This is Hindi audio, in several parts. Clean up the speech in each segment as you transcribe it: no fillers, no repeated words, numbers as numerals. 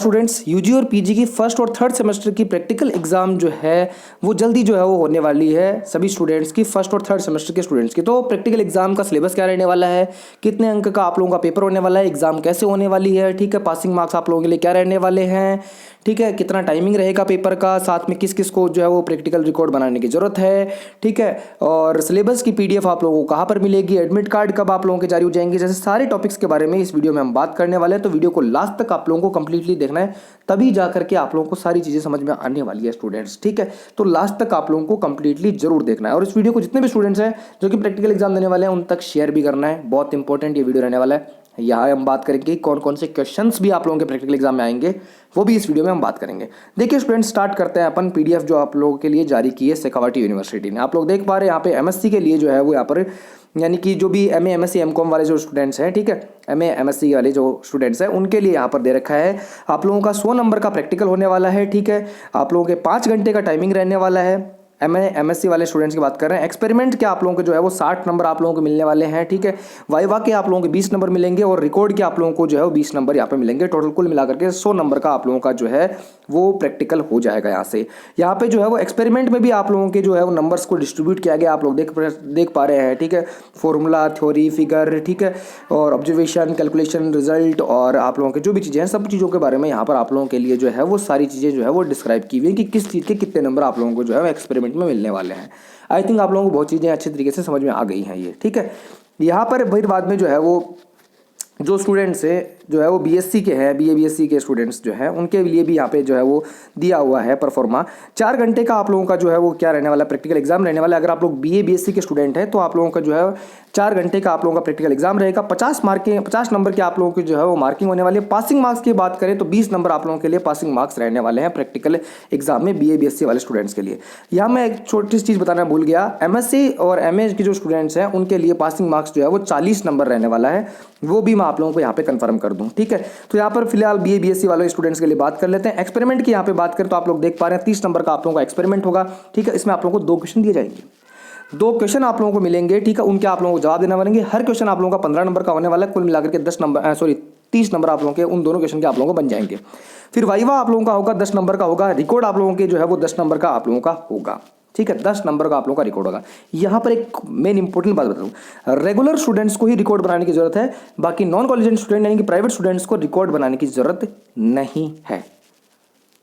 स्टूडेंट्स यूजी और पीजी की फर्स्ट और थर्ड सेमेस्टर की प्रैक्टिकल एग्जाम जो है वो जल्दी जो है वो होने वाली है सभी स्टूडेंट्स की, फर्स्ट और थर्ड सेमेस्टर के स्टूडेंट्स की। तो प्रैक्टिकल एग्जाम का सिलेबस क्या रहने वाला है, कितने अंक का आप लोगों का पेपर होने वाला है, एग्जाम कैसे होने वाली है, ठीक है, पासिंग मार्क्स आप लोगों के लिए क्या रहने वाले हैं, ठीक है, कितना टाइमिंग रहेगा पेपर का, साथ में किस किस को जो है वो प्रैक्टिकल रिकॉर्ड बनाने की जरूरत है, ठीक है, और सिलेबस की पीडीएफ आप लोगों को कहाँ पर मिलेगी, एडमिट कार्ड कब आप लोगों के जारी हो जाएंगे, जैसे सारे टॉपिक्स के बारे में इस वीडियो में हम बात करने वाले हैं। तो वीडियो को लास्ट तक आप लोगों को कंप्लीटली देखना है, तभी जा करके आप लोगों को सारी चीज़ें समझ में आने वाली है स्टूडेंट्स, ठीक है। तो लास्ट तक आप लोगों को कंप्लीटली जरूर देखना है और इस वीडियो को जितने भी स्टूडेंट्स हैं जो कि प्रैक्टिकल एग्जाम देने वाले हैं उन तक शेयर भी करना है। बहुत इंपॉर्टेंट ये वीडियो रहने वाला है। यहाँ हम बात करेंगे कौन कौन से क्वेश्चंस भी आप लोगों के प्रैक्टिकल एग्जाम में आएंगे, वो भी इस वीडियो में हम बात करेंगे। देखिए स्टूडेंट्स, स्टार्ट करते हैं अपन पीडीएफ जो आप लोगों के लिए जारी की है शेखावाटी यूनिवर्सिटी ने। आप लोग देख पा रहे हैं यहाँ पे एमएससी के लिए जो है वो यहाँ पर, यानी कि जो भी एमए एमएससी एमकॉम वाले जो स्टूडेंट्स हैं, ठीक है, एमए एमएससी वाले जो स्टूडेंट्स हैं उनके लिए यहाँ पर दे रखा है आप लोगों का 100 नंबर का प्रैक्टिकल होने वाला है, ठीक है। आप लोगों के 5 घंटे का टाइमिंग रहने वाला है। एमए एमएससी वाले स्टूडेंट्स की बात कर रहे हैं। एक्सपेरिमेंट के आप लोगों को जो है वो 60 नंबर आप लोगों को मिलने वाले हैं, ठीक है। वाइवा के आप लोगों के 20 नंबर मिलेंगे और रिकॉर्ड के आप लोगों को जो है वो 20 नंबर यहाँ पे मिलेंगे। टोटल कुल मिलाकर के 100 नंबर का आप लोगों का जो है वो प्रैक्टिकल हो जाएगा। यहाँ से यहाँ पे जो है वो एक्सपेरिमेंट में भी आप लोगों के जो है वो नंबर्स को डिस्ट्रीब्यूट किया गया, आप लोग देख पा रहे हैं, ठीक है। फॉर्मूला, थ्योरी, फिगर, ठीक है, और ऑब्जर्वेशन, कैलकुलेशन, रिजल्ट और आप लोगों के जो भी चीज़ें हैं सब चीज़ों के बारे में यहाँ पर आप लोगों के लिए जो है वो सारी चीज़ें जो है वो डिस्क्राइब की हुई है कि किस चीज़ के कितने नंबर आप लोगों को जो है वो एक्सपेरिमेंट में मिलने वाले हैं। आई थिंक आप लोगों को बहुत चीज़ें अच्छे तरीके से समझ में आ गई हैं ये, ठीक है। यहाँ पर फिर बाद में जो है वो जो स्टूडेंट्स है जो है वो बीएससी के हैं, बीएससी के स्टूडेंट्स जो हैं उनके लिए भी यहाँ पे जो है वो दिया हुआ है परफॉर्मा। 4 घंटे का आप लोगों का जो है वो क्या रहने वाला है, प्रैक्टिकल एग्जाम रहने वाला है। अगर आप लोग बीएससी के स्टूडेंट हैं तो आप लोगों का जो है 4 घंटे का आप लोगों का प्रैक्टिकल एग्जाम रहेगा। 50 नंबर के आप लोगों की जो है वो मार्किंग होने वाली है। पासिंग मार्क्स की बात करें तो 20 नंबर आप लोगों के लिए पासिंग मार्क्स रहने वाले हैं प्रैक्टिकल एग्जाम में बीएससी वाले स्टूडेंट्स के लिए। यहाँ मैं एक छोटी सी चीज़ बताना भूल गया, एमएससी और एमए के जो स्टूडेंट्स हैं उनके लिए पासिंग मार्क्स जो है वो 40 नंबर रहने वाला है, वो भी मैं आप लोगों को यहाँ पे कंफर्म कर दूँ, ठीक है। तो यहाँ पर फिलहाल बीएससी वाले स्टूडेंट्स के लिए बात कर लेते हैं। एक्सपेरिमेंट की यहाँ पे बात करें तो आप लोग देख पा रहे हैं 30 नंबर का आप लोगों का एक्सपेरिमेंट होगा, ठीक है। इसमें आप लोगों को 2 क्वेश्चन दिए जाएंगे, 2 क्वेश्चन आप लोगों को मिलेंगे, ठीक है। उनके आप लोगों को जवाब देना पड़ेंगे। हर क्वेश्चन आप लोगों का 15 नंबर का होने वाला है। कुल मिलाकर के 30 नंबर आप लोगों के उन दोनों क्वेश्चन के आप लोगों को बन जाएंगे। फिर वाइवा आप लोगों का होगा 10 नंबर का होगा। रिकॉर्ड आप लोगों के जो है वो 10 नंबर का आप लोगों का होगा, ठीक है। 10 नंबर का आप लोगों का रिकॉर्ड होगा। यहाँ पर एक मेन इंपॉर्टेंट बात बता दूं, रेगुलर स्टूडेंट्स को ही रिकॉर्ड बनाने की जरूरत है, बाकी नॉन कॉलेज स्टूडेंट यानी कि प्राइवेट स्टूडेंट्स को रिकॉर्ड बनाने की जरूरत नहीं है,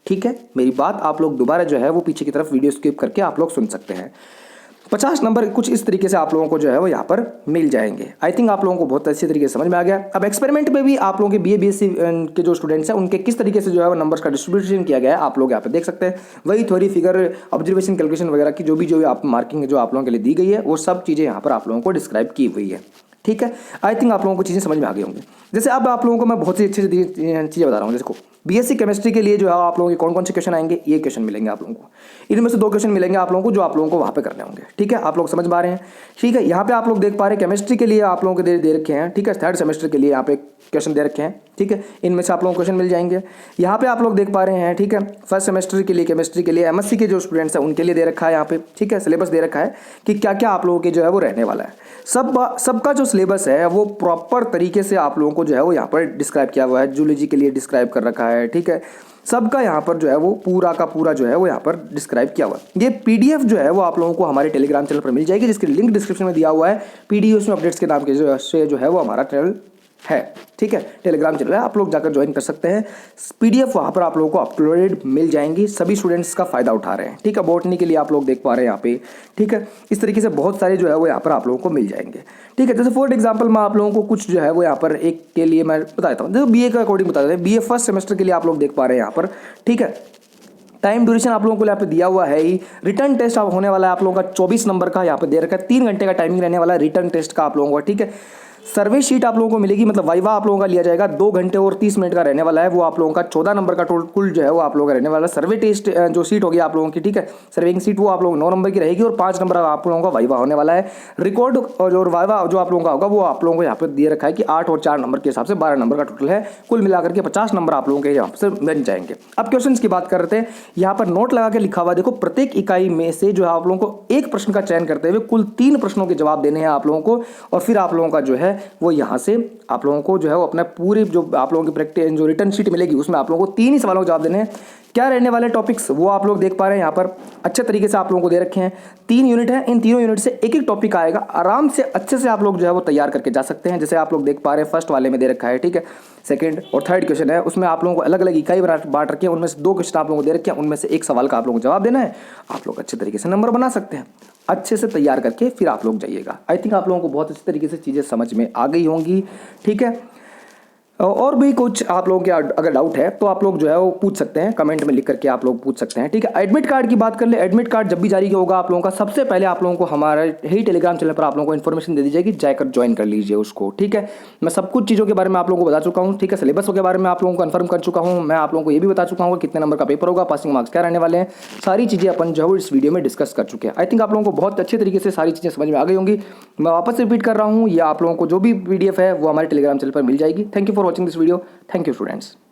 ठीक है। मेरी बात आप लोग दोबारा जो है वो पीछे की तरफ वीडियो स्किप करके आप लोग सुन सकते हैं। 50 नंबर कुछ इस तरीके से आप लोगों को जो है वो यहाँ पर मिल जाएंगे। आई थिंक आप लोगों को बहुत अच्छे तरीके से समझ में आ गया। अब एक्सपेरिमेंट में भी आप लोगों के बीएससी के जो स्टूडेंट्स हैं उनके किस तरीके से जो है वो नंबर्स का डिस्ट्रीब्यूशन किया गया है आप लोग यहाँ पे देख सकते हैं। वही थ्योरी, फिगर, ऑब्जर्वेशन, कैलकुलेशन वगैरह की जो भी आप मार्किंग जो आप लोगों के लिए दी गई है वो सब चीज़ें यहाँ पर आप लोगों को डिस्क्राइब की हुई है, ठीक है। आई थिंक आप लोगों को चीज़ें समझ में आ गई होंगी। जैसे अब आप लोगों को मैं बहुत सी अच्छी चीज़ें बता रहा हूँ। जैसे बीएससी केमिस्ट्री के लिए जो है आप लोगों के कौन कौन से क्वेश्चन आएंगे, ये क्वेश्चन मिलेंगे आप लोगों को। इनमें से 2 क्वेश्चन मिलेंगे आप लोगों को जो आप लोगों को वहाँ पे करने होंगे, ठीक है। आप लोग समझ पा रहे हैं, ठीक है। यहाँ पे आप लोग देख पा रहे हैं केमिस्ट्री के लिए आप लोगों को दे रखे हैं, ठीक है। 3rd सेमेस्टर के लिए यहाँ पे क्वेश्चन दे रखे हैं, ठीक है। इनमें से आप लोगों को क्वेश्चन मिल जाएंगे। यहाँ पे आप लोग देख पा रहे हैं, ठीक है। 1st सेमेस्टर के लिए केमिस्ट्री के लिए एमएससी के जो स्टूडेंट्स हैं उनके लिए दे रखा है यहाँ पे, ठीक है। सिलेबस दे रखा है कि क्या क्या आप लोगों के जो है वो रहने वाला है। सबका जो सिलेबस है वो प्रॉपर तरीके से आप लोगों को जो है वो यहाँ पर डिस्क्राइब किया हुआ है। जूलॉजी के लिए डिस्क्राइब कर रखा है, ठीक है। सबका यहाँ पर जो है वो पूरा का पूरा जो है वो यहाँ पर डिस्क्राइब किया हुआ है। ये पीडीएफ जो है वो आप लोगों को हमारे टेलीग्राम चैनल पर मिल जाएगी, जिसकी लिंक डिस्क्रिप्शन में दिया हुआ है। पीडीएफ में अपडेट्स के नाम के जो है वो हमारा चैनल है, ठीक है। टेलीग्राम चैनल है, आप लोग जाकर ज्वाइन कर सकते हैं। पीडीएफ वहाँ पर आप लोगों को अपलोडेड मिल जाएंगी। सभी स्टूडेंट्स का फायदा उठा रहे हैं, ठीक है। बॉटनी के लिए आप लोग देख पा रहे हैं यहाँ पे, ठीक है। इस तरीके से बहुत सारे जो है वो यहाँ पर आप लोगों को मिल जाएंगे, ठीक है। जैसे फॉर एग्जाम्पल मैं आप लोगों को कुछ जो है वो यहाँ पर एक के लिए मैं बता देता हूँ। जैसे बीए के अकॉर्डिंग बता देते हैं। बीए 1st सेमेस्टर के लिए आप लोग देख पा रहे हैं यहाँ पर, ठीक है। टाइम ड्यूरेशन आप लोगों को यहाँ पे दिया हुआ है ही। रिटर्न टेस्ट आप होने वाला है आप लोगों का 24 नंबर का यहाँ पे दे रखा है। 3 घंटे का टाइमिंग रहने वाला है रिटर्न टेस्ट का आप लोगों का, ठीक है। सर्वे शीट आप लोगों को मिलेगी, मतलब वाइवा आप लोगों का लिया जाएगा 2 घंटे और 30 मिनट का रहने वाला है। वो आप लोगों का 14 नंबर का कुल जो है वो आप लोगों का रहने वाला है। सर्वे टेस्ट जो सीट होगी आप लोगों की, ठीक है, सर्विंग सीट वो आप लोगों 9 नंबर की रहेगी और 5 नंबर आप लोगों का वाइवा होने वाला है। रिकॉर्ड और वाइवा जो आप लोगों का होगा वो आप लोगों को यहाँ पे दिए रखा है कि 8 और 4 नंबर के हिसाब से 12 नंबर का टोटल है। कुल मिलाकर के 50 नंबर आप लोगों के यहाँ से बन जाएंगे। अब क्वेश्चन की बात करते हैं। यहाँ पर नोट लगा के लिखा हुआ देखो, प्रत्येक इकाई में से जो है आप लोगों को एक प्रश्न का चयन करते हुए कुल 3 प्रश्नों के जवाब देने हैं आप लोगों को, और फिर आप लोगों का जो है है वो यहाँ से आप लोगों को जो है वो अपना पूरी जो आप लोगों की प्रैक्टिस जो रिटर्न शीट मिलेगी उसमें आप लोगों को 3 ही सवालों के जवाब देने हैं। क्या रहने वाले टॉपिक्स वो आप लोग देख पा रहे हैं यहाँ पर अच्छे तरीके से आप लोगों को दे रखे हैं। 3 यूनिट है, इन तीनों यूनिट से एक एक टॉपिक आएगा, आराम से अच्छे से आप लोग जो है वो तैयार करके जा सकते हैं। जैसे आप लोग देख पा रहे हैं फर्स्ट वाले में दे रखा है, ठीक है, सेकंड और थर्ड क्वेश्चन है, उसमें आप लोगों को अलग अलग इकाई बांट रखी है, उनमें से 2 क्वेश्चन आप लोगों को दे रखे हैं, उनमें से एक सवाल का आप लोगों को जवाब देना है। आप लोग अच्छे तरीके से नंबर बना सकते हैं, अच्छे से तैयार करके फिर आप लोग जाइएगा। आई थिंक आप लोगों को बहुत अच्छे तरीके से चीज़ें समझ में आ गई होंगी, ठीक है। और भी कुछ आप लोगों के अगर डाउट है तो आप लोग जो है वो पूछ सकते हैं, कमेंट में लिख करके आप लोग पूछ सकते हैं, ठीक है। एडमिट कार्ड की बात कर ले, एडमिट कार्ड जब भी जारी होगा आप लोगों का सबसे पहले आप लोगों को हमारे ही टेलीग्राम चैनल पर आप लोगों को इन्फॉर्मेशन दे दी जाएगी, जाकर ज्वाइन कर लीजिए उसको, ठीक है। मैं सब कुछ चीज़ों के बारे में आप लोगों को बता चुका हूँ, ठीक है। सिलेबस के बारे में आप लोगों को कन्फर्म कर चुका हूँ, मैं आप लोगों को ये भी बता चुका हूँ कितने नंबर का पेपर होगा, पासिंग मार्क्स क्या रहने वाले हैं, सारी चीज़ें अपन जो है इस वीडियो में डिस्कस कर चुके हैं। आई थिंक आप लोगों को बहुत अच्छे तरीके से सारी चीज़ें समझ में आ गई होंगी। मैं वापस रिपीट कर रहा हूँ, ये आप लोगों को जो भी PDF है वो हमारे टेलीग्राम चैनल पर मिल जाएगी। Thank you for watching this video. Thank you, students.